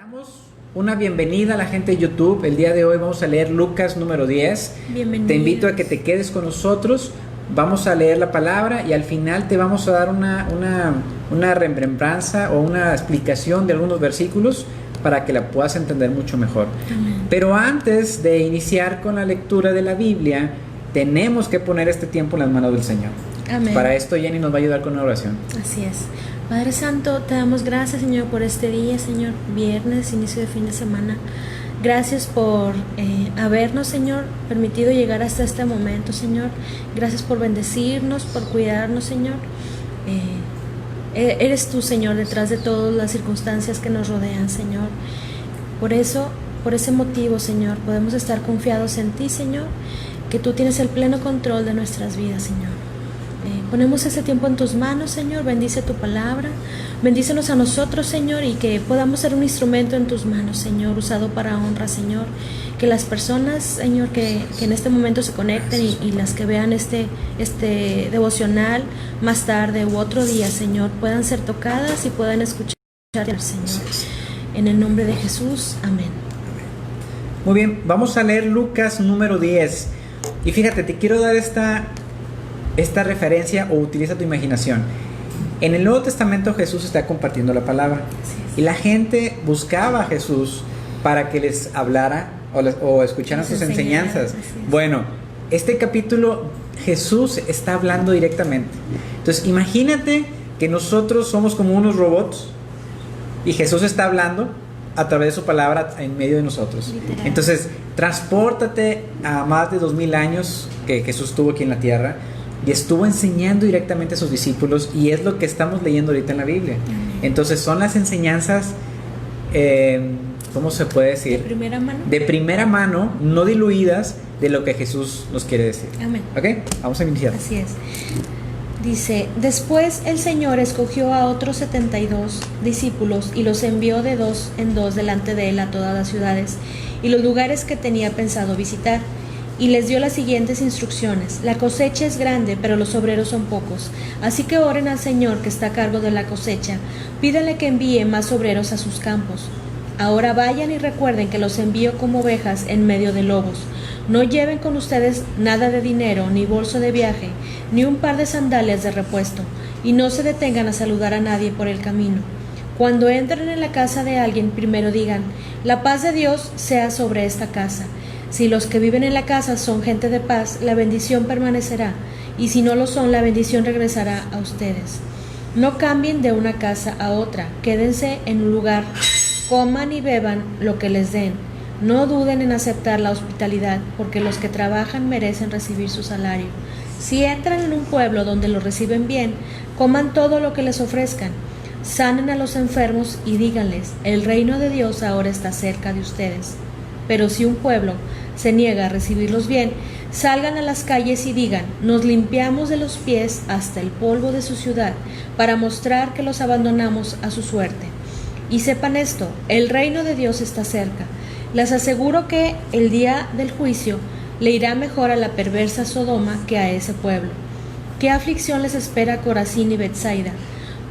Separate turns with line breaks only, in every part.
Damos una bienvenida a la gente de YouTube. El día de hoy vamos a leer Lucas número 10.
Bienvenidos.
Te invito a que te quedes con nosotros. Vamos a leer la palabra y al final te vamos a dar una remembranza o una explicación de algunos versículos para que la puedas entender mucho mejor.
Amén.
Pero antes de iniciar con la lectura de la Biblia, tenemos que poner este tiempo en las manos del Señor.
Amén.
Para esto Jenny nos va a ayudar con una oración.
Así es. Padre Santo, te damos gracias, Señor, por este día, Señor, viernes, inicio de fin de semana. Gracias por habernos, Señor, permitido llegar hasta este momento, Señor. Gracias por bendecirnos, por cuidarnos, Señor. Eres tú, Señor, detrás de todas las circunstancias que nos rodean, Señor. Por eso, por ese motivo, Señor, podemos estar confiados en ti, Señor, que tú tienes el pleno control de nuestras vidas, Señor. Ponemos ese tiempo en tus manos, Señor. Bendice tu palabra. Bendícenos a nosotros, Señor, y que podamos ser un instrumento en tus manos, Señor, usado para honra, Señor. Que las personas, Señor, que en este momento se conecten y las que vean este devocional más tarde u otro día, Señor, puedan ser tocadas y puedan escuchar al Señor. En el nombre de Jesús, amén.
Muy bien, vamos a leer Lucas número 10. Y fíjate, te quiero dar esta referencia o utiliza tu imaginación. En el Nuevo Testamento Jesús está compartiendo la palabra y la gente buscaba a Jesús para que les hablara o escucharan sus enseñanzas. Bueno, este capítulo Jesús está hablando directamente. Entonces imagínate que nosotros somos como unos robots y Jesús está hablando a través de su palabra en medio de nosotros.
Literal.
Entonces transpórtate a más de 2000 años que Jesús estuvo aquí en la tierra y estuvo enseñando directamente a sus discípulos, y es lo que estamos leyendo ahorita en la Biblia. Entonces son las enseñanzas, ¿cómo se puede decir?
De primera mano.
De primera mano, no diluidas, de lo que Jesús nos quiere decir.
Amén.
¿Ok? Vamos a iniciar.
Así es. Dice: después el Señor escogió a otros 72 discípulos y los envió de dos en dos delante de él a todas las ciudades y los lugares que tenía pensado visitar. Y les dio las siguientes instrucciones: la cosecha es grande, pero los obreros son pocos. Así que oren al Señor que está a cargo de la cosecha. Pídanle que envíe más obreros a sus campos. Ahora vayan y recuerden que los envío como ovejas en medio de lobos. No lleven con ustedes nada de dinero, ni bolso de viaje, ni un par de sandalias de repuesto, y no se detengan a saludar a nadie por el camino. Cuando entren en la casa de alguien, primero digan: la paz de Dios sea sobre esta casa. Si los que viven en la casa son gente de paz, la bendición permanecerá, y si no lo son, la bendición regresará a ustedes. No cambien de una casa a otra, quédense en un lugar, coman y beban lo que les den. No duden en aceptar la hospitalidad, porque los que trabajan merecen recibir su salario. Si entran en un pueblo donde los reciben bien, coman todo lo que les ofrezcan. Sanen a los enfermos y díganles: el reino de Dios ahora está cerca de ustedes. Pero si un pueblo se niega a recibirlos bien, salgan a las calles y digan: nos limpiamos de los pies hasta el polvo de su ciudad, para mostrar que los abandonamos a su suerte. Y sepan esto: el reino de Dios está cerca. Les aseguro que el día del juicio le irá mejor a la perversa Sodoma que a ese pueblo. ¿Qué aflicción les espera a Corazín y Betsaida?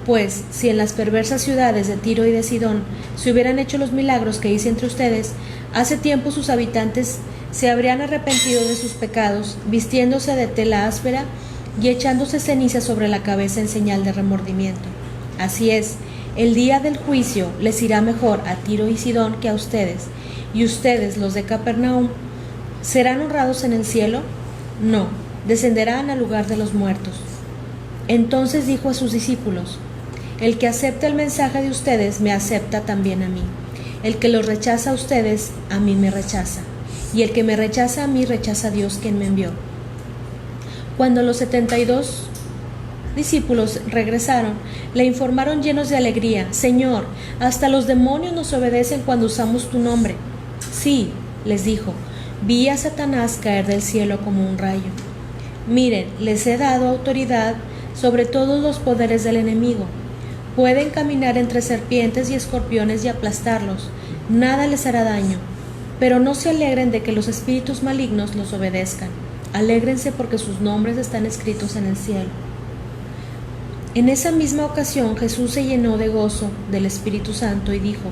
Pues si en las perversas ciudades de Tiro y de Sidón se hubieran hecho los milagros que hice entre ustedes, hace tiempo sus habitantes se habrían arrepentido de sus pecados, vistiéndose de tela áspera y echándose ceniza sobre la cabeza en señal de remordimiento. Así es, el día del juicio les irá mejor a Tiro y Sidón que a ustedes. ¿Y ustedes, los de Capernaum, serán honrados en el cielo? No, descenderán al lugar de los muertos. Entonces dijo a sus discípulos: el que acepta el mensaje de ustedes me acepta también a mí. El que los rechaza a ustedes, a mí me rechaza. Y el que me rechaza a mí, rechaza a Dios quien me envió. Cuando los 72 discípulos regresaron, le informaron llenos de alegría: Señor, hasta los demonios nos obedecen cuando usamos tu nombre. Sí, les dijo, vi a Satanás caer del cielo como un rayo. Miren, les he dado autoridad sobre todos los poderes del enemigo. Pueden caminar entre serpientes y escorpiones y aplastarlos. Nada les hará daño. Pero no se alegren de que los espíritus malignos los obedezcan. Alégrense porque sus nombres están escritos en el cielo. En esa misma ocasión Jesús se llenó de gozo del Espíritu Santo y dijo: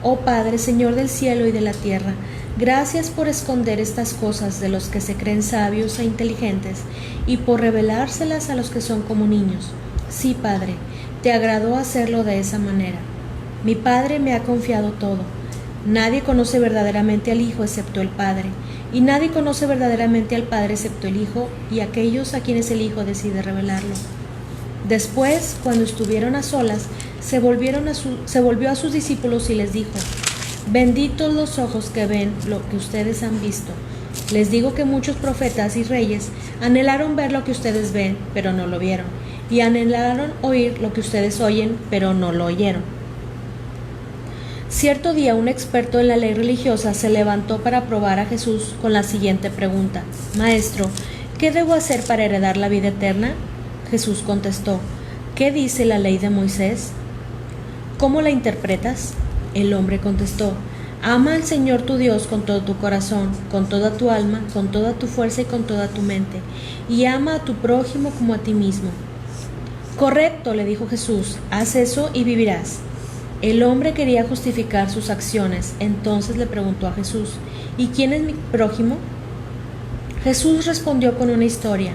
Oh Padre, Señor del cielo y de la tierra, gracias por esconder estas cosas de los que se creen sabios e inteligentes y por revelárselas a los que son como niños. Sí, Padre, te agradó hacerlo de esa manera. Mi Padre me ha confiado todo. Nadie conoce verdaderamente al Hijo excepto el Padre, y nadie conoce verdaderamente al Padre excepto el Hijo y aquellos a quienes el Hijo decide revelarlo. Después, cuando estuvieron a solas, se volvió a sus discípulos y les dijo: benditos los ojos que ven lo que ustedes han visto. Les digo que muchos profetas y reyes anhelaron ver lo que ustedes ven, pero no lo vieron, y anhelaron oír lo que ustedes oyen, pero no lo oyeron. Cierto día un experto en la ley religiosa se levantó para probar a Jesús con la siguiente pregunta: Maestro, ¿qué debo hacer para heredar la vida eterna? Jesús contestó: ¿qué dice la ley de Moisés? ¿Cómo la interpretas? El hombre contestó: ama al Señor tu Dios con todo tu corazón, con toda tu alma, con toda tu fuerza y con toda tu mente, y ama a tu prójimo como a ti mismo. Correcto, le dijo Jesús, haz eso y vivirás. El hombre quería justificar sus acciones, entonces le preguntó a Jesús: ¿y quién es mi prójimo? Jesús respondió con una historia.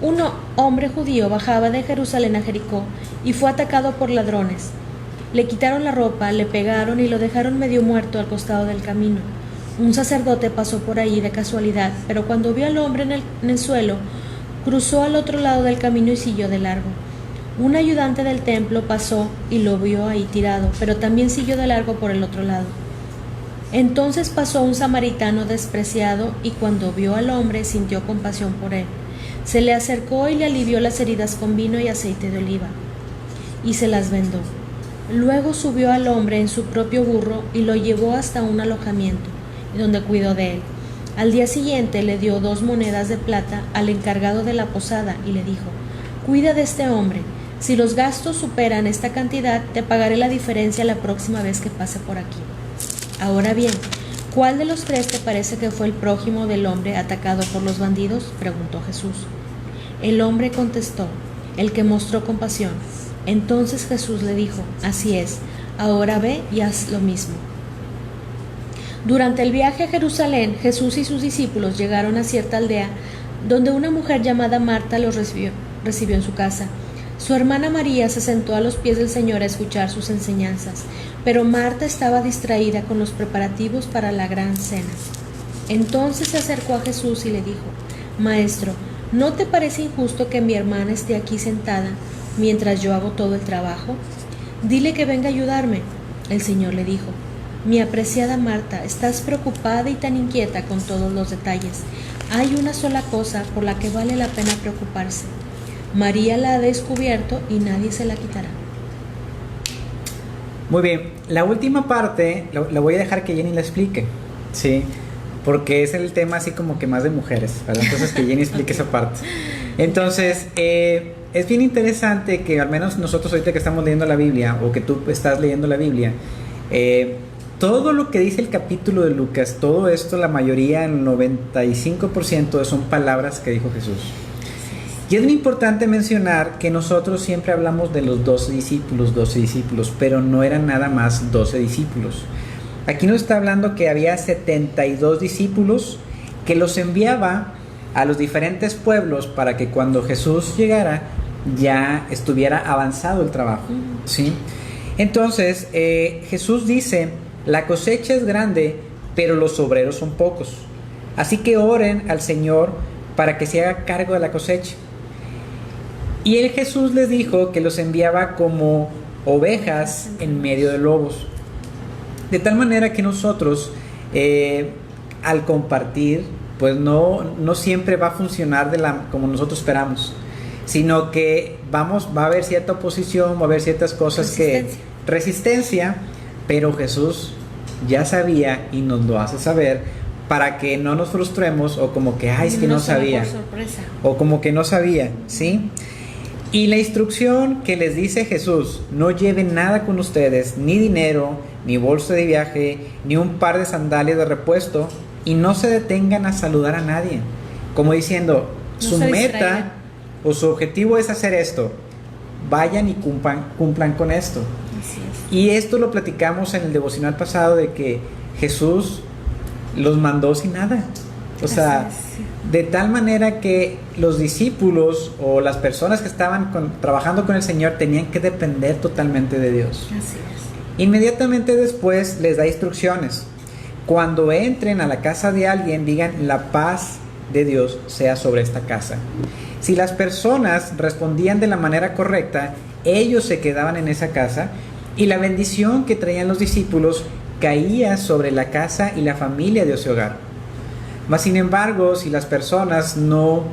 Un hombre judío bajaba de Jerusalén a Jericó y fue atacado por ladrones. Le quitaron la ropa, le pegaron y lo dejaron medio muerto al costado del camino. Un sacerdote pasó por ahí de casualidad, pero cuando vio al hombre en el suelo, cruzó al otro lado del camino y siguió de largo. Un ayudante del templo pasó y lo vio ahí tirado, pero también siguió de largo por el otro lado. Entonces pasó un samaritano despreciado y cuando vio al hombre sintió compasión por él. Se le acercó y le alivió las heridas con vino y aceite de oliva, y se las vendó. Luego subió al hombre en su propio burro y lo llevó hasta un alojamiento, donde cuidó de él. Al día siguiente le dio 2 monedas de plata al encargado de la posada y le dijo: cuida de este hombre. Si los gastos superan esta cantidad, te pagaré la diferencia la próxima vez que pase por aquí. Ahora bien, ¿cuál de los 3 te parece que fue el prójimo del hombre atacado por los bandidos?, preguntó Jesús. El hombre contestó: el que mostró compasión. Entonces Jesús le dijo: así es, ahora ve y haz lo mismo. Durante el viaje a Jerusalén, Jesús y sus discípulos llegaron a cierta aldea donde una mujer llamada Marta los recibió en su casa. Su hermana María se sentó a los pies del Señor a escuchar sus enseñanzas, pero Marta estaba distraída con los preparativos para la gran cena. Entonces se acercó a Jesús y le dijo: Maestro, ¿no te parece injusto que mi hermana esté aquí sentada mientras yo hago todo el trabajo? Dile que venga a ayudarme. El Señor le dijo: mi apreciada Marta, estás preocupada y tan inquieta con todos los detalles. Hay una sola cosa por la que vale la pena preocuparse. María la ha descubierto y nadie se la quitará.
Muy bien, la última parte la voy a dejar que Jenny la explique, ¿sí? Porque es el tema así como que más de mujeres, ¿verdad? Entonces que Jenny explique esa parte. Entonces, es bien interesante que al menos nosotros ahorita que estamos leyendo la Biblia, o que tú estás leyendo la Biblia, todo lo que dice el capítulo de Lucas, todo esto, la mayoría, el 95% son palabras que dijo Jesús. Y es muy importante mencionar que nosotros siempre hablamos de los 12 discípulos, pero no eran nada más 12 discípulos. Aquí nos está hablando que había 72 discípulos que los enviaba a los diferentes pueblos para que cuando Jesús llegara ya estuviera avanzado el trabajo, ¿sí? Entonces, Jesús dice: la cosecha es grande, pero los obreros son pocos. Así que oren al Señor para que se haga cargo de la cosecha. Y él, Jesús, les dijo que los enviaba como ovejas en medio de lobos. De tal manera que nosotros, al compartir, pues no siempre va a funcionar como nosotros esperamos, sino que va a haber cierta oposición, va a haber ciertas cosas resistencia, pero Jesús ya sabía y nos lo hace saber para que no nos frustremos o como que, es que no sabía,
por sorpresa,
o como que no sabía, ¿sí? Y la instrucción que les dice Jesús: no lleven nada con ustedes, ni dinero, ni bolsa de viaje, ni un par de sandalias de repuesto, y no se detengan a saludar a nadie. Como diciendo, su meta o su objetivo es hacer esto. Vayan y cumplan con esto.
Así es.
Y esto lo platicamos en el devocional pasado de que Jesús los mandó sin nada. O sea, de tal manera que los discípulos o las personas que estaban trabajando con el Señor tenían que depender totalmente de Dios.
Así es.
Inmediatamente después les da instrucciones. Cuando entren a la casa de alguien, digan: la paz de Dios sea sobre esta casa. Si las personas respondían de la manera correcta, ellos se quedaban en esa casa y la bendición que traían los discípulos caía sobre la casa y la familia de ese hogar. Mas sin embargo, si las personas no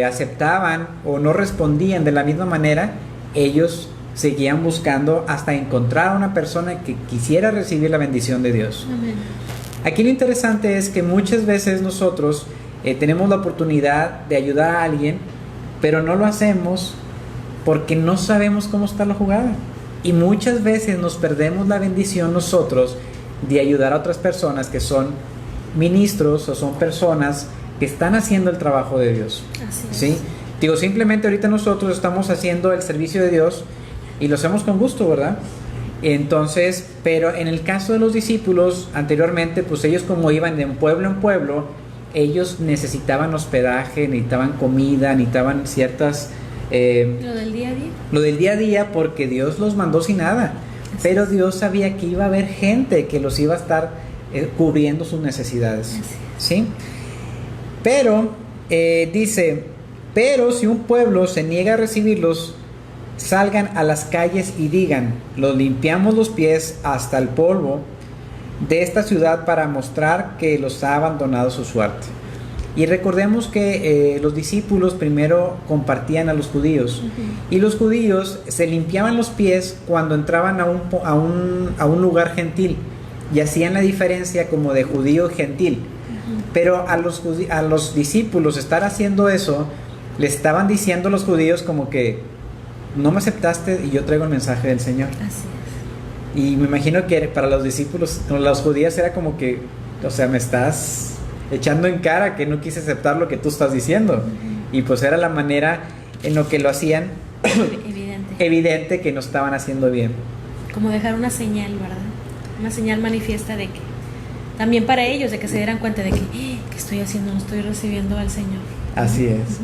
aceptaban o no respondían de la misma manera, ellos seguían buscando hasta encontrar a una persona que quisiera recibir la bendición de Dios.
Amén.
Aquí lo interesante es que muchas veces nosotros tenemos la oportunidad de ayudar a alguien, pero no lo hacemos porque no sabemos cómo está la jugada. Y muchas veces nos perdemos la bendición nosotros de ayudar a otras personas que son ministros o son personas que están haciendo el trabajo de Dios.
Así es.
¿Sí? Digo, simplemente ahorita nosotros estamos haciendo el servicio de Dios y lo hacemos con gusto, ¿verdad? Entonces, pero en el caso de los discípulos anteriormente, pues ellos como iban de pueblo en pueblo, ellos necesitaban hospedaje, necesitaban comida, necesitaban ciertas...
Lo del día a día.
Lo del día a día, porque Dios los mandó sin nada. Pero Dios sabía que iba a haber gente que los iba a estar cubriendo sus necesidades. ¿Sí? Pero, dice, pero si un pueblo se niega a recibirlos, salgan a las calles y digan: los limpiamos los pies hasta el polvo de esta ciudad para mostrar que los ha abandonado su suerte. Y recordemos que los discípulos primero compartían a los judíos. Y los judíos se limpiaban los pies cuando entraban a un lugar gentil. Y hacían la diferencia como de judío gentil. Pero a los discípulos estar haciendo eso, le estaban diciendo a los judíos como que: no me aceptaste y yo traigo el mensaje del Señor.
Así es.
Y me imagino que para los discípulos, los judíos era como que, o sea, me estás echando en cara que no quise aceptar lo que tú estás diciendo. Y pues era la manera en lo que lo hacían evidente que no estaban haciendo bien.
Como dejar una señal, ¿verdad? Una señal manifiesta de que, también para ellos, de que se dieran cuenta de que, ¿qué estoy haciendo? No estoy recibiendo al Señor.
Así es.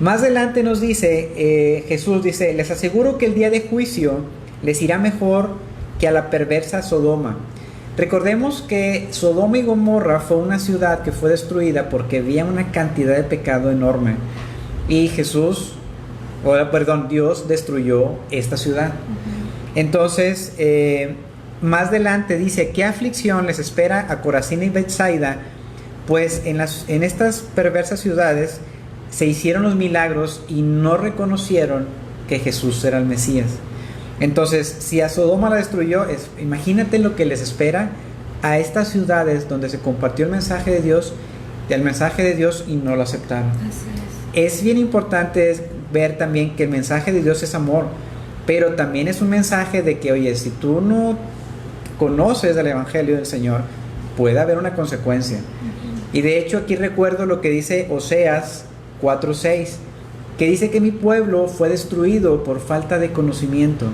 Más adelante nos dice, Jesús dice: les aseguro que el día de juicio les irá mejor que a la perversa Sodoma. Recordemos que Sodoma y Gomorra fue una ciudad que fue destruida porque había una cantidad de pecado enorme. Y Dios destruyó esta ciudad. Entonces, más adelante dice: ¿qué aflicción les espera a Corazín y Betsaida? Pues en estas perversas ciudades se hicieron los milagros y no reconocieron que Jesús era el Mesías. Entonces, si a Sodoma la destruyó, imagínate lo que les espera a estas ciudades donde se compartió el mensaje de Dios y no lo aceptaron.
Así
Es bien importante ver también que el mensaje de Dios es amor, pero también es un mensaje de que, oye, si tú no conoces el Evangelio del Señor, puede haber una consecuencia. Y de hecho aquí recuerdo lo que dice Oseas 4:6, que dice que mi pueblo fue destruido por falta de conocimiento.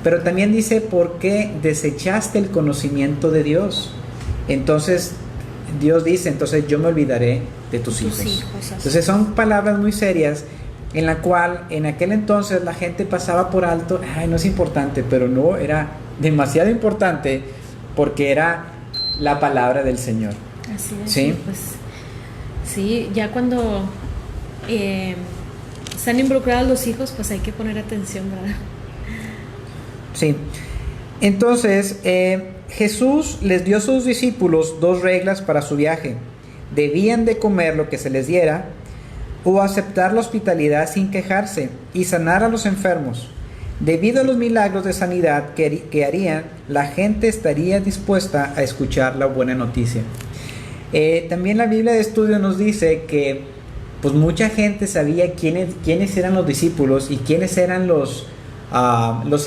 Pero también dice: ¿por qué desechaste el conocimiento de Dios? Entonces Dios dice: entonces yo me olvidaré de tus hijos. Entonces son palabras muy serias, en la cual en aquel entonces la gente pasaba por alto. Ay, no es importante, pero no, era demasiado importante porque era la palabra del Señor.
Así es.
¿Sí?
Pues, sí, ya cuando están involucrados los hijos, pues hay que poner atención, ¿verdad?
Sí. Entonces, Jesús les dio a sus discípulos 2 reglas para su viaje. Debían de comer lo que se les diera, o aceptar la hospitalidad sin quejarse, y sanar a los enfermos. Debido a los milagros de sanidad que harían, la gente estaría dispuesta a escuchar la buena noticia. También la Biblia de estudio nos dice que pues mucha gente sabía quiénes eran los discípulos y quiénes eran los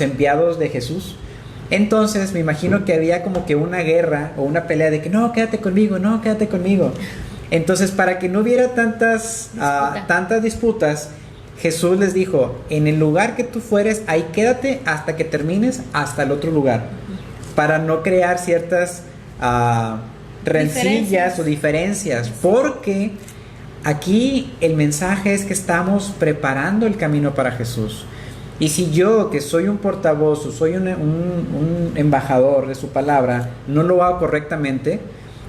enviados de Jesús. Entonces me imagino que había como que una guerra o una pelea de que no, quédate conmigo, no, quédate conmigo. Entonces, para que no hubiera tantas disputas, Jesús les dijo, en el lugar que tú fueres, ahí quédate hasta que termines hasta el otro lugar, para no crear ciertas rencillas o diferencias, porque aquí el mensaje es que estamos preparando el camino para Jesús. Y si yo, que soy un portavoz o soy un embajador de su palabra, no lo hago correctamente,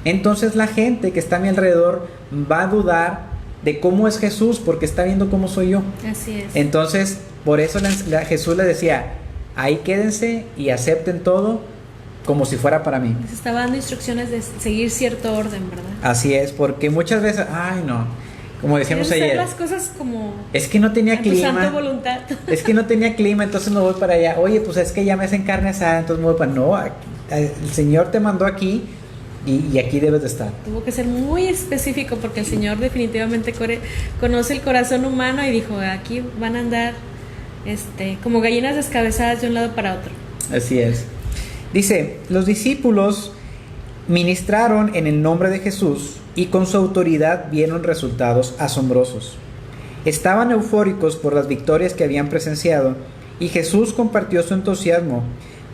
entonces la gente que está a mi alrededor va a dudar de cómo es Jesús, porque está viendo cómo soy yo.
Así es.
Entonces, por eso Jesús le decía, ahí quédense y acepten todo como si fuera para mí.
Les estaba dando instrucciones de seguir cierto orden, ¿verdad?
Así es, porque muchas veces, como decíamos ayer,
hacer las cosas como
es que no tenía clima.
Tu santa voluntad.
Es que no tenía clima, entonces me voy para allá. Oye, pues es que ya me hacen carne asada, entonces me voy para... No, el Señor te mandó aquí y aquí debes de estar.
Tuvo que ser muy específico porque el Señor definitivamente conoce el corazón humano y dijo, aquí van a andar como gallinas descabezadas de un lado para otro.
Así es. Dice, los discípulos ministraron en el nombre de Jesús y con su autoridad vieron resultados asombrosos. Estaban eufóricos por las victorias que habían presenciado y Jesús compartió su entusiasmo,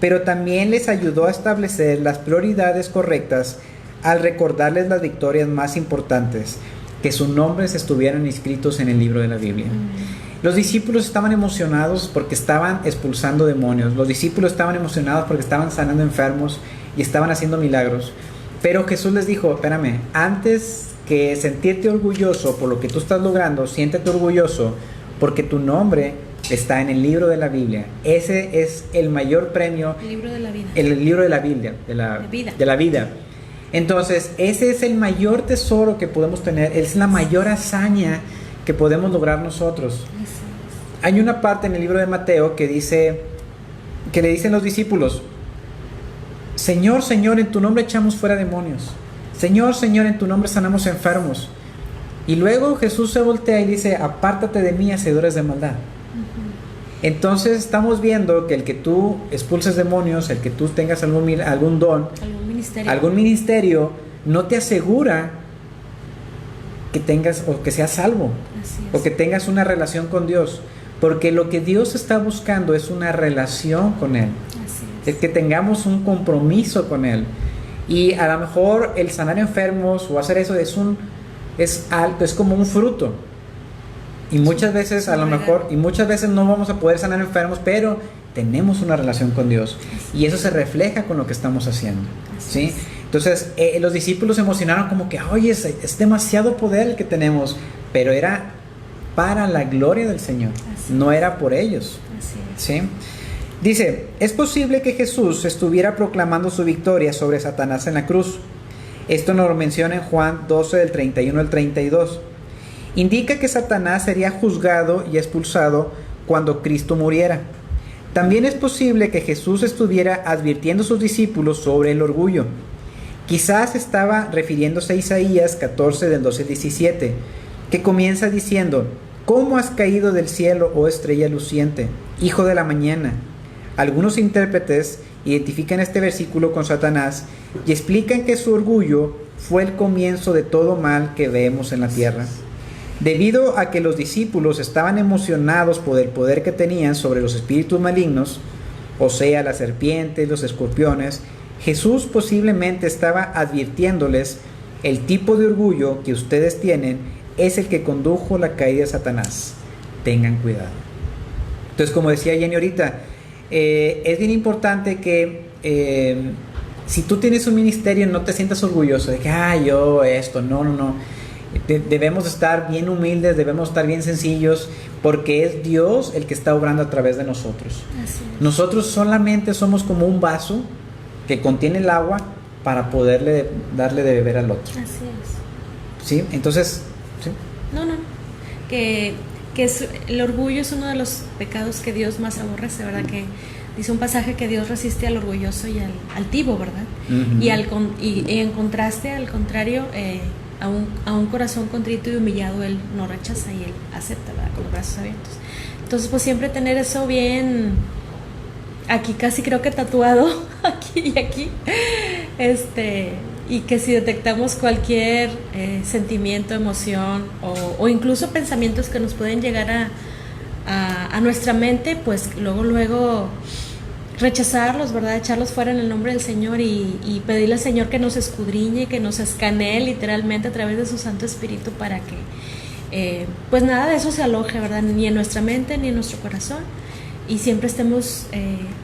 pero también les ayudó a establecer las prioridades correctas al recordarles las victorias más importantes, que sus nombres estuvieran inscritos en el libro de la Biblia. Los discípulos estaban emocionados porque estaban expulsando demonios. Los discípulos estaban emocionados porque estaban sanando enfermos y estaban haciendo milagros. Pero Jesús les dijo, espérame, antes que sentirte orgulloso por lo que tú estás logrando, siéntete orgulloso porque tu nombre está en el libro de la Biblia. Ese es el mayor premio.
El libro de la vida.
El libro de la Biblia, de la vida. Entonces, ese es el mayor tesoro que podemos tener, es la mayor hazaña que podemos lograr nosotros. Hay una parte en el libro de Mateo que le dicen los discípulos, Señor, Señor, en tu nombre echamos fuera demonios. Señor, Señor, en tu nombre sanamos enfermos. Y luego Jesús se voltea y dice, apártate de mí, hacedores de maldad. Entonces estamos viendo que el que tú expulses demonios, el que tú tengas algún don, algún ministerio, no te asegura que tengas o que seas salvo o que tengas una relación con Dios, porque lo que Dios está buscando es una relación con Él, es que tengamos un compromiso con Él. Y a lo mejor el sanar enfermos o hacer eso es como un fruto. Y muchas veces muchas veces no vamos a poder sanar enfermos, pero tenemos una relación con Dios y eso se refleja con lo que estamos haciendo, ¿sí? Entonces los discípulos se emocionaron como que, oye, es demasiado poder el que tenemos, pero era para la gloria del Señor, no era por ellos, ¿sí? Dice, es posible que Jesús estuviera proclamando su victoria sobre Satanás en la cruz. Esto nos lo menciona en Juan 12 del 31 al 32. Indica que Satanás sería juzgado y expulsado cuando Cristo muriera. También es posible que Jesús estuviera advirtiendo a sus discípulos sobre el orgullo. Quizás estaba refiriéndose a Isaías 14 del 12 al 17, que comienza diciendo, ¿cómo has caído del cielo, oh estrella luciente, hijo de la mañana? Algunos intérpretes identifican este versículo con Satanás y explican que su orgullo fue el comienzo de todo mal que vemos en la tierra. Debido a que los discípulos estaban emocionados por el poder que tenían sobre los espíritus malignos, o sea, las serpientes, los escorpiones, Jesús posiblemente estaba advirtiéndoles, el tipo de orgullo que ustedes tienen es el que condujo la caída de Satanás. Tengan cuidado. Entonces, como decía Jenny ahorita, es bien importante que si tú tienes un ministerio, no te sientas orgulloso de que, yo esto, no. Debemos estar bien humildes, debemos estar bien sencillos, porque es Dios el que está obrando a través de nosotros. Nosotros solamente somos como un vaso que contiene el agua para poderle darle de beber al otro.
Así es.
¿Sí? Entonces, ¿sí?
No, que el orgullo es uno de los pecados que Dios más aborrece, ¿verdad? Que dice un pasaje que Dios resiste al orgulloso y al altivo, ¿verdad? Uh-huh. Y en contraste, al contrario, a un corazón contrito y humillado Él no rechaza y Él acepta, ¿verdad? Con los brazos abiertos. Entonces, pues siempre tener eso bien, aquí casi creo que tatuado, aquí y aquí, y que si detectamos cualquier sentimiento, emoción o incluso pensamientos que nos pueden llegar a nuestra mente, pues luego rechazarlos, ¿verdad? Echarlos fuera en el nombre del Señor y pedirle al Señor que nos escudriñe, que nos escanee literalmente a través de su Santo Espíritu para que pues nada de eso se aloje, ¿verdad? Ni en nuestra mente ni en nuestro corazón, y siempre estemos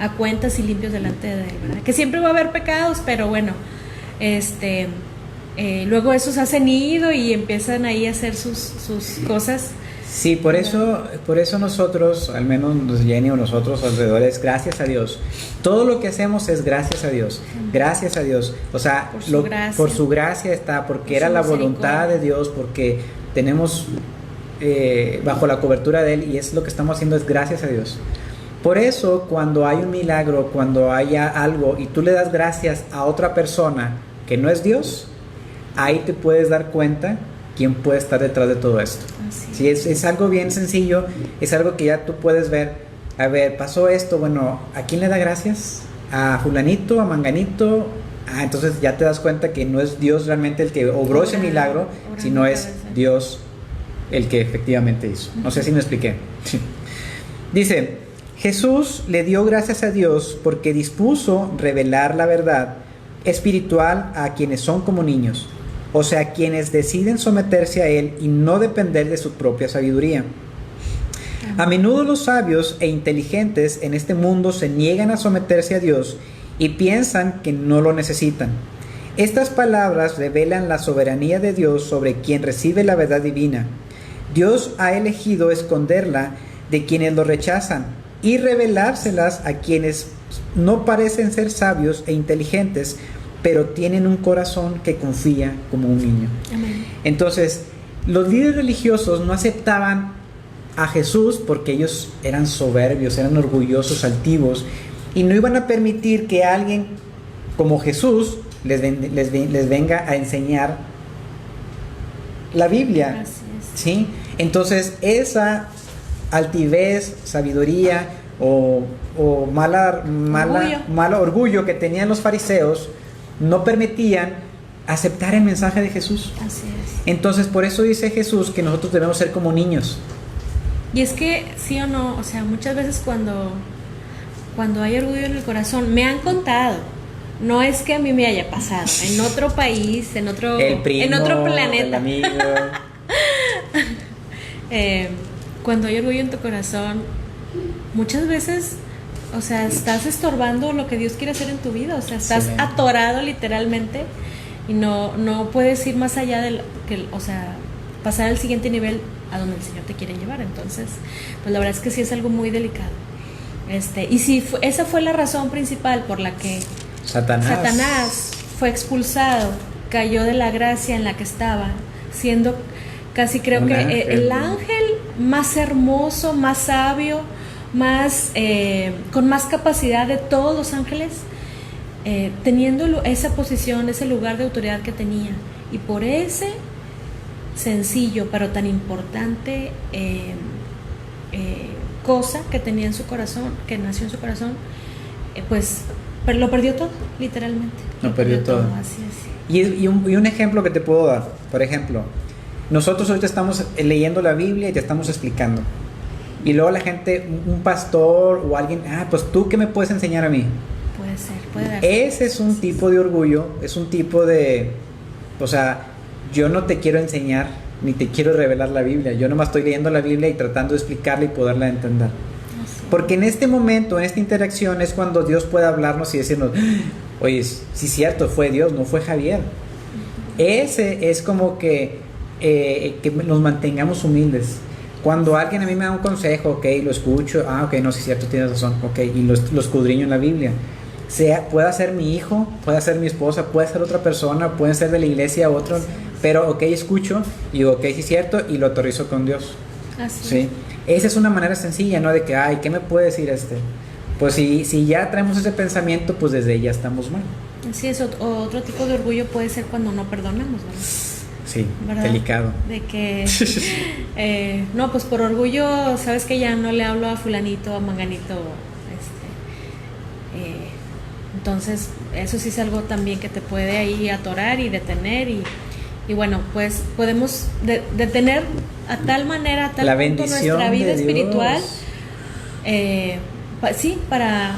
a cuentas y limpios delante de Él, ¿verdad? Que siempre va a haber pecados, pero bueno, luego esos hacen nido y empiezan ahí a hacer sus cosas.
Sí, por eso nosotros, al menos Jenny o nosotros alrededores, gracias a Dios. Todo lo que hacemos es gracias a Dios. Gracias a Dios. O sea, por su gracia está, porque era la voluntad de Dios, porque tenemos bajo la cobertura de Él, y es lo que estamos haciendo, es gracias a Dios. Por eso, cuando hay un milagro, cuando haya algo y tú le das gracias a otra persona que no es Dios, ahí te puedes dar cuenta quién puede estar detrás de todo esto. Sí, es algo bien sencillo, es algo que ya tú puedes ver. A ver, pasó esto, bueno, ¿a quién le da gracias? ¿A fulanito, a manganito? Entonces ya te das cuenta que no es Dios realmente el que obró ese milagro, sino es Dios el que efectivamente hizo. No sé si me expliqué. Dice, Jesús le dio gracias a Dios porque dispuso revelar la verdad espiritual a quienes son como niños, o sea, quienes deciden someterse a Él y no depender de su propia sabiduría. A menudo los sabios e inteligentes en este mundo se niegan a someterse a Dios y piensan que no lo necesitan. Estas palabras revelan la soberanía de Dios sobre quien recibe la verdad divina. Dios ha elegido esconderla de quienes lo rechazan y revelárselas a quienes no parecen ser sabios e inteligentes, pero tienen un corazón que confía como un niño.
Amén.
Entonces, los líderes religiosos no aceptaban a Jesús porque ellos eran soberbios, eran orgullosos, altivos, y no iban a permitir que alguien como Jesús les venga a enseñar la Biblia.
Gracias.
¿Sí? Entonces, esa altivez, sabiduría o mal orgullo que tenían los fariseos no permitían aceptar el mensaje de Jesús.
Así es.
Entonces, por eso dice Jesús que nosotros debemos ser como niños.
Y es que, sí o no, o sea, muchas veces cuando hay orgullo en el corazón, me han contado, no es que a mí me haya pasado, en otro país, en otro planeta.
El amigo.
Cuando hay orgullo en tu corazón, muchas veces, o sea, estás estorbando lo que Dios quiere hacer en tu vida, o sea, estás atorado literalmente y no puedes ir más allá de pasar al siguiente nivel a donde el Señor te quiere llevar. Entonces, pues la verdad es que sí es algo muy delicado. Y sí, esa fue la razón principal por la que Satanás fue expulsado, cayó de la gracia en la que estaba, siendo casi creo que el ángel más hermoso, más sabio, con más capacidad de todos los ángeles, teniendo esa posición, ese lugar de autoridad que tenía, y por ese sencillo pero tan importante cosa que tenía en su corazón, que nació en su corazón, pues lo perdió todo, literalmente.
Lo perdió todo.
Así es.
Y un ejemplo que te puedo dar, por ejemplo, nosotros ahorita estamos leyendo la Biblia y te estamos explicando. Y luego la gente, un pastor o alguien, pues tú, ¿qué me puedes enseñar a mí?
Puede ser, puede darse.
Ese es un tipo de orgullo, es un tipo de, o sea, yo no te quiero enseñar ni te quiero revelar la Biblia, yo nomás estoy leyendo la Biblia y tratando de explicarla y poderla entender. Porque en este momento, en esta interacción, es cuando Dios puede hablarnos y decirnos, oye, sí es cierto, fue Dios, no fue Javier. Ese es como que nos mantengamos humildes. Cuando alguien a mí me da un consejo, ok, lo escucho, ok, no, sí es cierto, tienes razón, ok, y lo escudriño en la Biblia. Puede ser mi hijo, puede ser mi esposa, puede ser otra persona, puede ser de la iglesia, otro, pero ok, escucho y digo, ok, sí es cierto, y lo aterrizo con Dios.
Así
¿Sí? Esa es una manera sencilla, ¿no? De que, ¿qué me puede decir este? Pues si ya traemos ese pensamiento, pues desde ahí ya estamos mal.
Así es, otro tipo de orgullo puede ser cuando no perdonamos, ¿verdad?
Sí,
¿verdad?
Delicado.
De que, no, pues por orgullo, sabes que ya no le hablo a fulanito, a manganito, entonces eso sí es algo también que te puede ahí atorar y detener y bueno, pues podemos detener a tal manera, a tal
la
punto nuestra vida espiritual, sí, para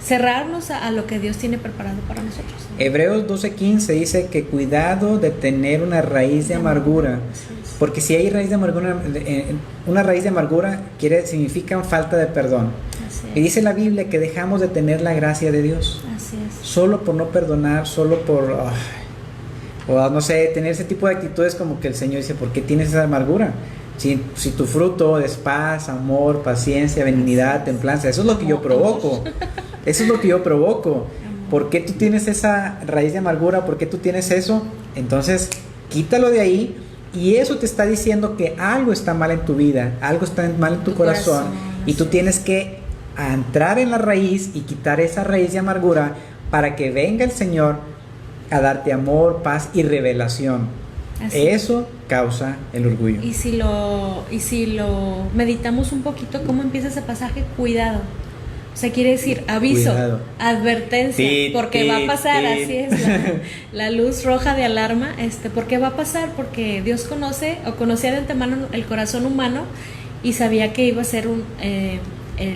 cerrarnos a lo que Dios tiene preparado para nosotros.
Hebreos 12:15 dice que cuidado de tener una raíz de amargura, porque si hay raíz de amargura, una raíz de amargura significa falta de perdón. Y dice la Biblia que dejamos de tener la gracia de Dios.
Así es.
Solo por no perdonar, solo por, o no sé, tener ese tipo de actitudes, como que el Señor dice, ¿por qué tienes esa amargura? Si tu fruto es paz, amor, paciencia, benignidad, templanza, eso es lo que yo provoco. Eso es lo que yo provoco. ¿Por qué tú tienes esa raíz de amargura? ¿Por qué tú tienes eso? Entonces, quítalo de ahí, y eso te está diciendo que algo está mal en tu vida, algo está mal en tu corazón, y tú tienes que entrar en la raíz y quitar esa raíz de amargura para que venga el Señor a darte amor, paz y revelación. Eso causa el orgullo.
Y si lo meditamos un poquito, ¿cómo empieza ese pasaje? Cuidado. O sea, quiere decir aviso, cuidado, advertencia, porque va a pasar, así es, la luz roja de alarma, ¿por qué va a pasar? Porque Dios conocía de antemano el corazón humano y sabía que iba a ser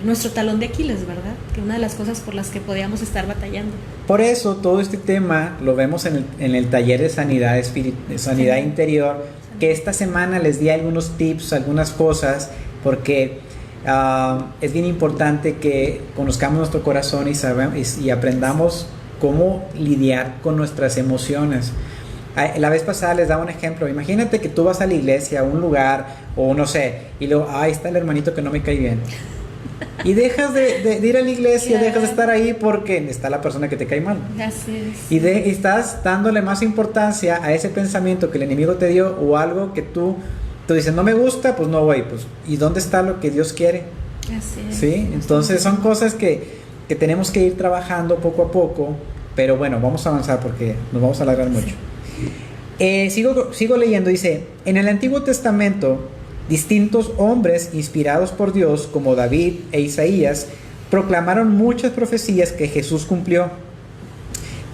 nuestro talón de Aquiles, ¿verdad? Que una de las cosas por las que podíamos estar batallando.
Por eso todo este tema lo vemos en el taller de sanidad interior, que esta semana les di algunos tips, algunas cosas, porque es bien importante que conozcamos nuestro corazón y aprendamos cómo lidiar con nuestras emociones. La vez pasada les daba un ejemplo. Imagínate que tú vas a la iglesia, a un lugar, o no sé, y luego, está el hermanito que no me cae bien. Y dejas de ir a la iglesia, dejas de estar ahí porque está la persona que te cae mal.
Así es.
Y estás dándole más importancia a ese pensamiento que el enemigo te dio, o algo que tú dices, no me gusta, pues no voy. Pues, ¿y dónde está lo que Dios quiere?
Así es.
¿Sí? Entonces son cosas que tenemos que ir trabajando poco a poco, pero bueno, vamos a avanzar porque nos vamos a alargar mucho. Sigo leyendo, dice, en el Antiguo Testamento, distintos hombres inspirados por Dios, como David e Isaías, proclamaron muchas profecías que Jesús cumplió.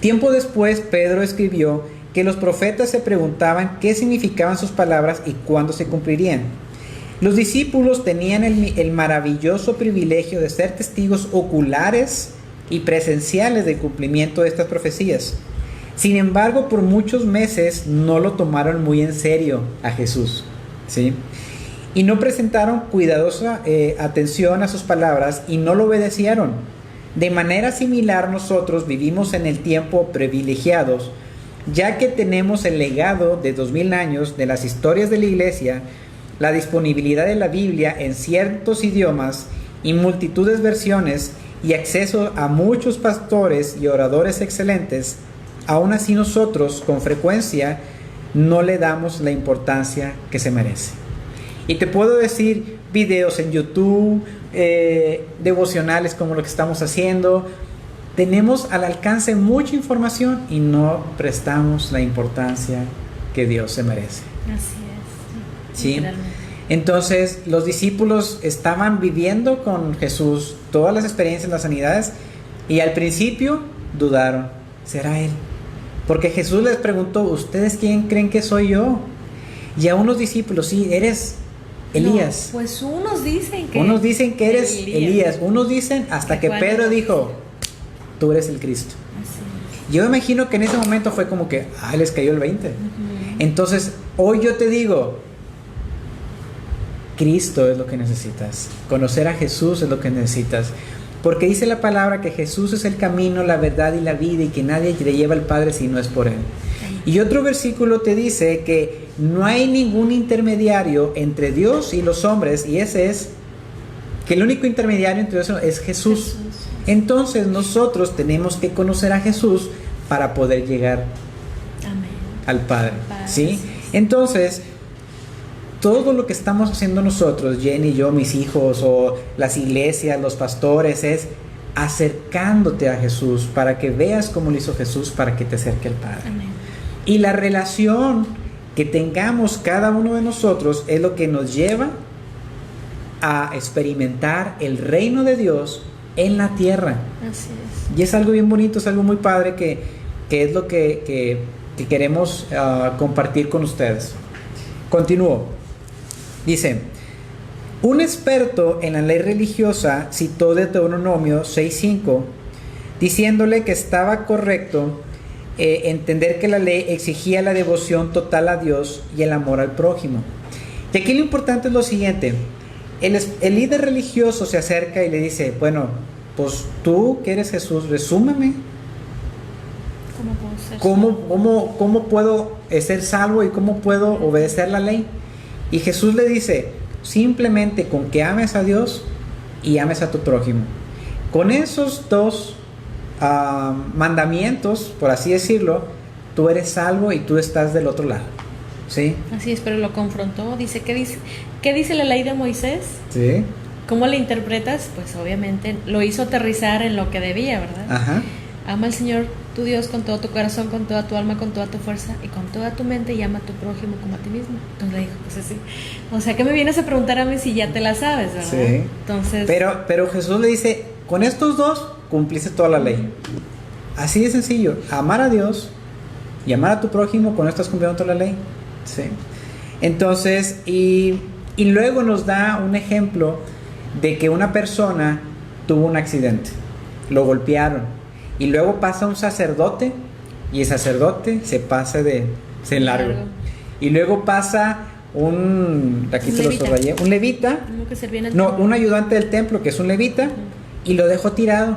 Tiempo después, Pedro escribió que los profetas se preguntaban qué significaban sus palabras y cuándo se cumplirían. Los discípulos tenían el maravilloso privilegio de ser testigos oculares y presenciales del cumplimiento de estas profecías. Sin embargo, por muchos meses no lo tomaron muy en serio a Jesús, ¿sí? Y no prestaron cuidadosa atención a sus palabras y no lo obedecieron. De manera similar, nosotros vivimos en el tiempo privilegiados, ya que tenemos el legado de 2000 años de las historias de la iglesia, la disponibilidad de la Biblia en ciertos idiomas y multitudes versiones, y acceso a muchos pastores y oradores excelentes. Aún así, nosotros con frecuencia no le damos la importancia que se merece. Y te puedo decir videos en YouTube, devocionales como lo que estamos haciendo. Tenemos al alcance mucha información y no prestamos la importancia que Dios se merece.
Así es.
¿Sí? Entonces, los discípulos estaban viviendo con Jesús todas las experiencias, las sanidades, y al principio dudaron, ¿será Él? Porque Jesús les preguntó, ¿ustedes quién creen que soy yo? Y a unos discípulos, sí, eres Elías.
No, pues unos dicen que
eres Elías. Unos dicen, hasta que Pedro dijo, tú eres el Cristo. Así. Yo me imagino que en ese momento fue como que, les cayó el 20. Uh-huh. Entonces, hoy yo te digo, Cristo es lo que necesitas. Conocer a Jesús es lo que necesitas. Porque dice la palabra que Jesús es el camino, la verdad y la vida, y que nadie le lleva al Padre si no es por Él. Y otro versículo te dice que no hay ningún intermediario entre Dios y los hombres, y ese es que el único intermediario entre Dios es Jesús. Entonces nosotros tenemos que conocer a Jesús para poder llegar al Padre, ¿sí? Entonces, todo lo que estamos haciendo nosotros, Jenny y yo, mis hijos, o las iglesias, los pastores, es acercándote a Jesús para que veas cómo lo hizo Jesús, para que te acerque al Padre. Amén. Y la relación que tengamos cada uno de nosotros es lo que nos lleva a experimentar el reino de Dios en la tierra.
Así es.
Y es algo bien bonito, es algo muy padre que es lo que queremos compartir con ustedes. Continúo. Dice, Un experto en la ley religiosa citó Deuteronomio 6:5, diciéndole que estaba correcto entender que la ley exigía la devoción total a Dios y el amor al prójimo. Y aquí lo importante es lo siguiente: el líder religioso se acerca y le dice, bueno, pues tú que eres Jesús, resúmeme. ¿Cómo puedo ser salvo y cómo puedo obedecer la ley? Y Jesús le dice, simplemente con que ames a Dios y ames a tu prójimo. Con esos dos mandamientos, por así decirlo, tú eres salvo y tú estás del otro lado. ¿Sí?
Así es, pero lo confrontó. Dice, ¿qué dice la ley de Moisés?
Sí.
¿Cómo la interpretas? Pues obviamente lo hizo aterrizar en lo que debía, ¿verdad?
Ajá.
Ama al Señor tu Dios con todo tu corazón, con toda tu alma, con toda tu fuerza y con toda tu mente, y ama a tu prójimo como a ti mismo. Entonces le dijo, pues así. O sea, ¿qué me vienes a preguntar a mí si ya te la sabes, verdad?
Sí.
Entonces...
Pero Jesús le dice, con estos dos cumpliste toda la ley. Así de sencillo. Amar a Dios y amar a tu prójimo, con esto estás cumpliendo toda la ley. Sí. Entonces, y luego nos da un ejemplo de que una persona tuvo un accidente, lo golpearon, y luego pasa un sacerdote, y el sacerdote se largo. Y luego pasa aquí te lo subrayé, un levita, un ayudante del templo que es un levita, y lo dejó tirado.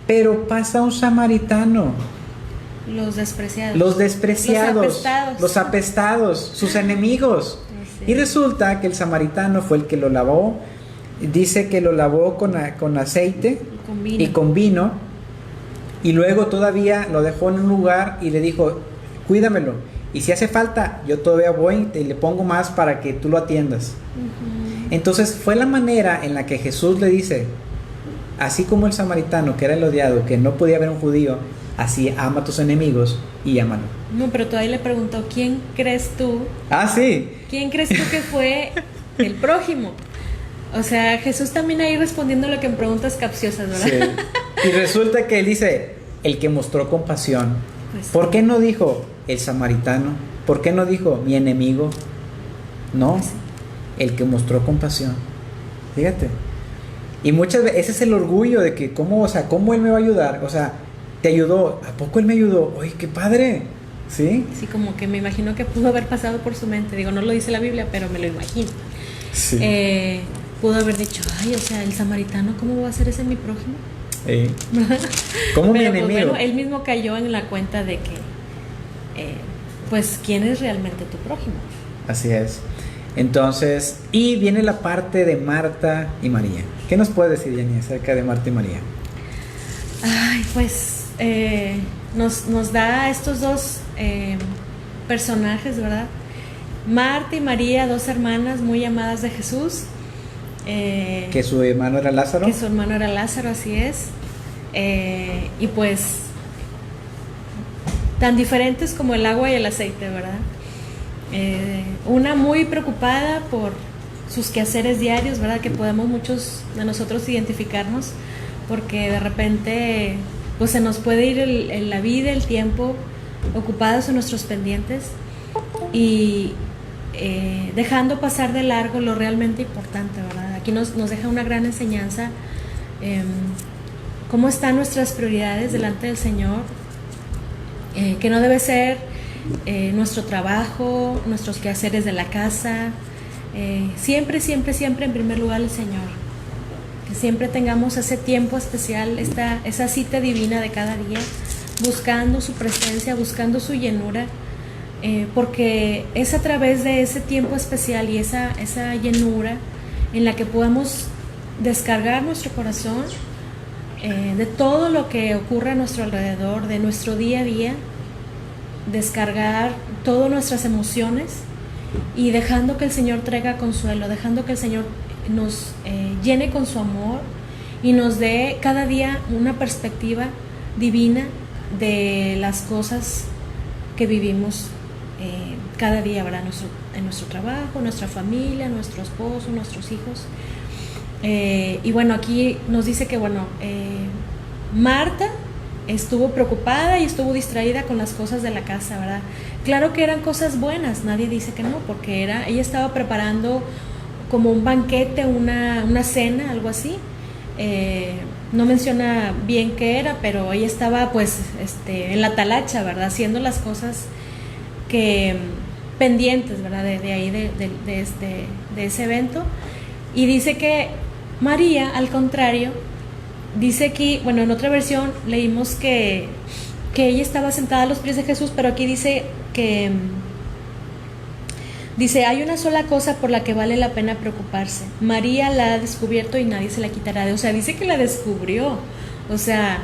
Pero pasa un samaritano.
Los despreciados.
Los apestados, sus enemigos. Sí. Y resulta que el samaritano fue el que lo lavó. Dice que lo lavó con aceite y con vino. Y luego todavía lo dejó en un lugar y le dijo, cuídamelo. Y si hace falta, yo todavía voy y le pongo más para que tú lo atiendas. Entonces fue la manera en la que Jesús le dice, así como el samaritano, que era el odiado, que no podía ver un judío, así ama a tus enemigos y ámalo.
No, pero todavía le preguntó, ¿quién crees tú?
Sí.
¿Quién crees tú que fue el prójimo? O sea, Jesús también ahí respondiendo lo que en preguntas capciosas, ¿verdad?
Sí. Y resulta que él dice, el que mostró compasión. Pues, ¿por qué no dijo el samaritano? ¿Por qué no dijo mi enemigo? No, pues, el que mostró compasión. Fíjate. Y muchas veces ese es el orgullo de que, ¿cómo él me va a ayudar? O sea, te ayudó, ¿a poco él me ayudó? Oye, qué padre, ¿sí?
Sí, como que me imagino que pudo haber pasado por su mente. Digo, no lo dice la Biblia, pero me lo imagino.
Sí.
Pudo haber dicho, ay, o sea, el samaritano, ¿cómo va a ser ese mi prójimo?
¿Cómo mi
pero,
enemigo?
Pues, bueno, él mismo cayó en la cuenta de que, pues, ¿quién es realmente tu prójimo?
Así es. Entonces, y viene la parte de Marta y María. ¿Qué nos puede decir, Jenny, acerca de Marta y María?
Ay, pues nos da estos dos personajes, ¿verdad? Marta y María, dos hermanas muy amadas de Jesús.
Que su hermano era Lázaro.
Que su hermano era Lázaro, así es. Y pues, tan diferentes como el agua y el aceite, ¿verdad? Una muy preocupada por sus quehaceres diarios, ¿verdad? Que podemos muchos de nosotros identificarnos, porque de repente pues se nos puede ir la vida, el tiempo, ocupados en nuestros pendientes y dejando pasar de largo lo realmente importante, ¿verdad? Aquí nos deja una gran enseñanza, cómo están nuestras prioridades delante del Señor, que no debe ser nuestro trabajo, nuestros quehaceres de la casa, siempre en primer lugar el Señor, que siempre tengamos ese tiempo especial, esa cita divina de cada día, buscando su presencia, buscando su llenura, porque es a través de ese tiempo especial y esa llenura en la que podamos descargar nuestro corazón de todo lo que ocurre a nuestro alrededor, de nuestro día a día, descargar todas nuestras emociones y dejando que el Señor traiga consuelo, dejando que el Señor nos llene con su amor y nos dé cada día una perspectiva divina de las cosas que vivimos cada día, ¿verdad? En nuestro trabajo, nuestra familia, nuestro esposo, nuestros hijos. Y bueno, aquí nos dice que Marta estuvo preocupada y estuvo distraída con las cosas de la casa, ¿verdad? Claro que eran cosas buenas, nadie dice que no, porque ella estaba preparando como un banquete, una cena, algo así. No menciona bien qué era, pero ella estaba pues en la talacha, ¿verdad? Haciendo las cosas que pendientes, ¿verdad? De ahí, de ese evento. Y dice que María, al contrario, dice aquí, bueno, en otra versión leímos que ella estaba sentada a los pies de Jesús, pero aquí dice que hay una sola cosa por la que vale la pena preocuparse. María la ha descubierto y nadie se la quitará. O sea, dice que la descubrió. O sea,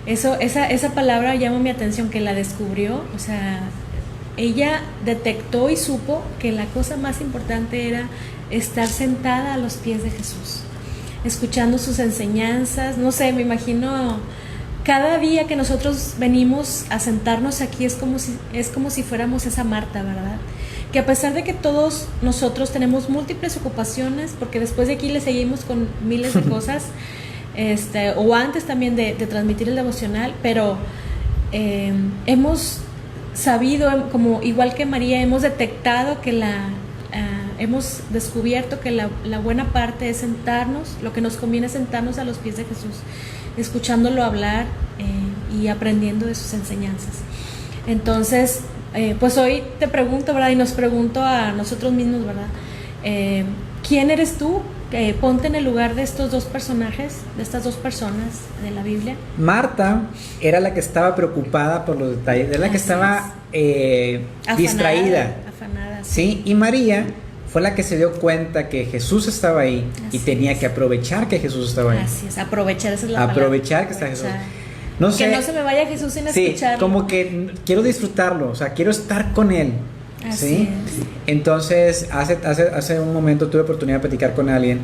esa palabra llama mi atención, que la descubrió. O sea, ella detectó y supo que la cosa más importante era estar sentada a los pies de Jesús, escuchando sus enseñanzas. No sé, me imagino cada día que nosotros venimos a sentarnos aquí es como si fuéramos esa Marta, ¿verdad? Que a pesar de que todos nosotros tenemos múltiples ocupaciones, porque después de aquí le seguimos con miles de cosas, o antes también de transmitir el devocional, pero hemos sabido, como igual que María, hemos detectado que hemos descubierto que la buena parte es sentarnos, lo que nos conviene es sentarnos a los pies de Jesús, escuchándolo hablar y aprendiendo de sus enseñanzas. Entonces, pues hoy te pregunto, ¿verdad? Y nos pregunto a nosotros mismos, ¿verdad? ¿Quién eres tú? Ponte en el lugar de estos dos personajes, de estas dos personas de la Biblia.
Marta era la que estaba preocupada por los detalles, era la que estaba distraída.
Afanada,
sí. Y María fue la que se dio cuenta que Jesús estaba ahí.
Así
y tenía que aprovechar que Jesús estaba ahí.
Así es, aprovechar, esa es la
aprovechar
palabra.
que está Jesús. No sé,
que no se me vaya Jesús sin escucharlo.
Como que quiero disfrutarlo, o sea, quiero estar con Él.
Así
¿sí?
es.
Entonces, hace un momento tuve oportunidad de platicar con alguien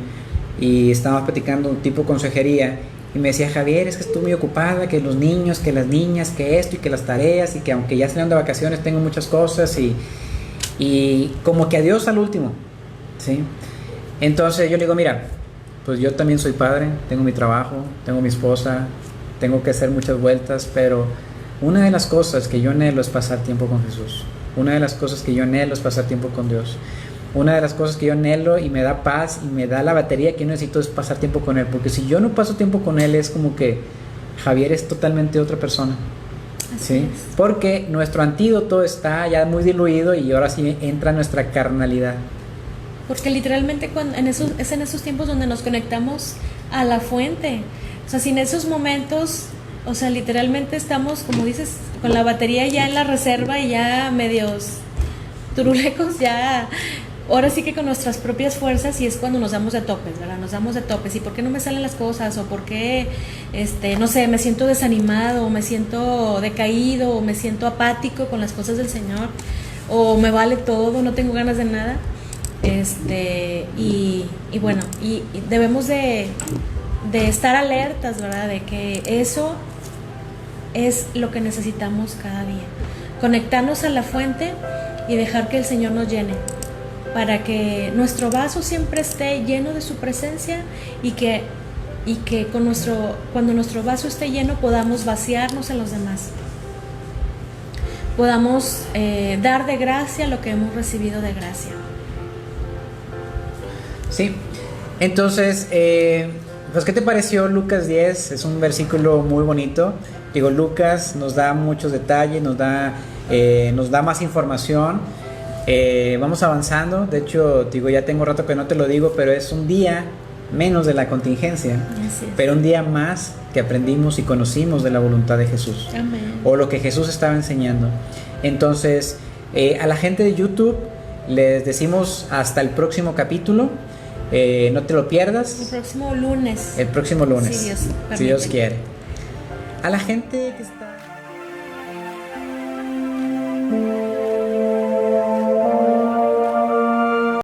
y estábamos platicando un tipo de consejería y me decía, Javier, es que estoy muy ocupada, que los niños, que las niñas, que esto y que las tareas y que aunque ya salieron de vacaciones tengo muchas cosas y como que adiós al último, ¿sí? Entonces yo le digo, mira, pues yo también soy padre, tengo mi trabajo, tengo mi esposa, tengo que hacer muchas vueltas, pero una de las cosas que yo anhelo es pasar tiempo con Jesús. Una de las cosas que yo anhelo es pasar tiempo con Dios. Una de las cosas que yo anhelo y me da paz y me da la batería que yo necesito es pasar tiempo con Él. Porque si yo no paso tiempo con Él es como que Javier es totalmente otra persona.
Así
¿sí?
es.
Porque nuestro antídoto está ya muy diluido y ahora sí entra nuestra carnalidad.
Porque literalmente es en esos tiempos donde nos conectamos a la fuente. O sea, sin esos momentos, o sea, literalmente estamos, como dices, con la batería ya en la reserva y ya medios turulecos, ya ahora sí que con nuestras propias fuerzas, y es cuando nos damos de topes, ¿verdad? Nos damos de topes. ¿Y por qué no me salen las cosas? ¿O por qué, no sé, me siento desanimado, o me siento decaído, o me siento apático con las cosas del Señor? ¿O me vale todo, no tengo ganas de nada? Y bueno, y debemos de estar alertas, ¿verdad? De que eso es lo que necesitamos cada día. Conectarnos a la fuente y dejar que el Señor nos llene, para que nuestro vaso siempre esté lleno de su presencia y que cuando nuestro vaso esté lleno podamos vaciarnos en los demás. Podamos dar de gracia lo que hemos recibido de gracia.
Sí, entonces, pues ¿qué te pareció Lucas 10? Es un versículo muy bonito. Digo, Lucas nos da muchos detalles, nos da más información. Vamos avanzando. De hecho, digo, ya tengo rato que no te lo digo, pero es un día menos de la contingencia, pero un día más que aprendimos y conocimos de la voluntad de Jesús.
Amén.
O lo que Jesús estaba enseñando. Entonces, a la gente de YouTube les decimos hasta el próximo capítulo. No te lo pierdas.
El próximo lunes.
El próximo lunes.
Si Dios permite.
Si Dios quiere. A la gente que está